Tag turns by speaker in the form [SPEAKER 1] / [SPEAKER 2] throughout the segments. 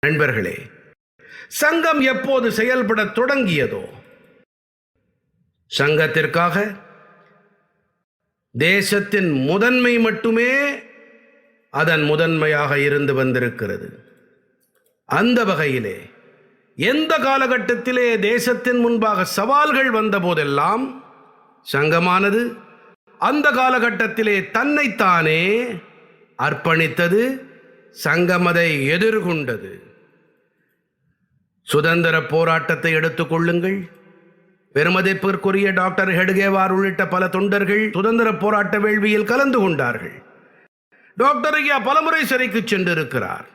[SPEAKER 1] நண்பர்களே, சங்கம் எப்போது செயல்பட தொடங்கியதோ, சங்கத்திற்காக தேசத்தின் முதன்மை மட்டுமே அதன் முதன்மையாக இருந்து வந்திருக்கிறது. அந்த வகையிலே எந்த காலகட்டத்திலே தேசத்தின் முன்பாக சவால்கள் வந்த போதெல்லாம் சங்கமானது அந்த காலகட்டத்திலே தன்னைத்தானே அர்ப்பணித்தது. சங்கம் அதை எதிர்கொண்டது. சுதந்திர போராட்டத்தை எடுத்துக் கொள்ளுங்கள். பெருமதிப்பிற்குரிய டாக்டர் ஹெட்கேவார் உள்ளிட்ட பல தொண்டர்கள் சுதந்திர போராட்ட வேள்வியில் கலந்து கொண்டார்கள். டாக்டர் ஐயா பலமுறை சிறைக்கு சென்றிருக்கிறார்.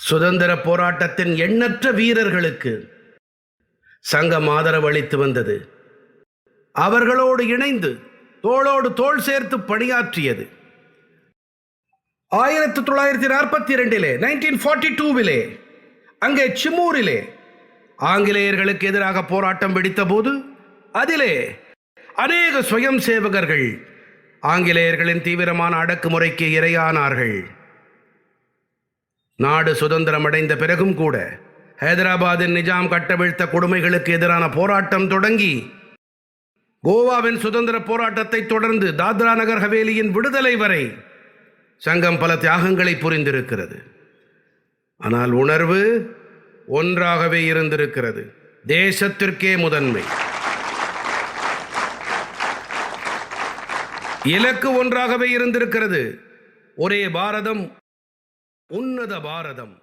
[SPEAKER 1] சுதந்திர போராட்டத்தின் எண்ணற்ற வீரர்களுக்கு சங்கம் ஆதரவு அளித்து வந்தது. அவர்களோடு இணைந்து தோளோடு தோள் சேர்த்து பணியாற்றியது. 1942 1942 அங்கே சிமூரிலே ஆங்கிலேயர்களுக்கு எதிராக போராட்டம் வெடித்த போது அதிலே அநேக சுயம் சேவகர்கள் ஆங்கிலேயர்களின் தீவிரமான அடக்குமுறைக்கு இரையானார்கள். நாடு சுதந்திரம் அடைந்த பிறகும் கூட ஹைதராபாத்தின் நிஜாம் கட்டவிழ்த்த கொடுமைகளுக்கு எதிரான போராட்டம் தொடங்கி கோவாவின் சுதந்திர போராட்டத்தை தொடர்ந்து தாத்ரா நகர் ஹவேலியின் விடுதலை வரை சங்கம் பல தியாகங்களை புரிந்திருக்கிறது. ஆனால் உணர்வு ஒன்றாகவே இருந்திருக்கிறது. தேசத்திற்கே முதன்மை. இலக்கு ஒன்றாகவே இருந்திருக்கிறது. ஒரே பாரதம், உன்னத பாரதம்.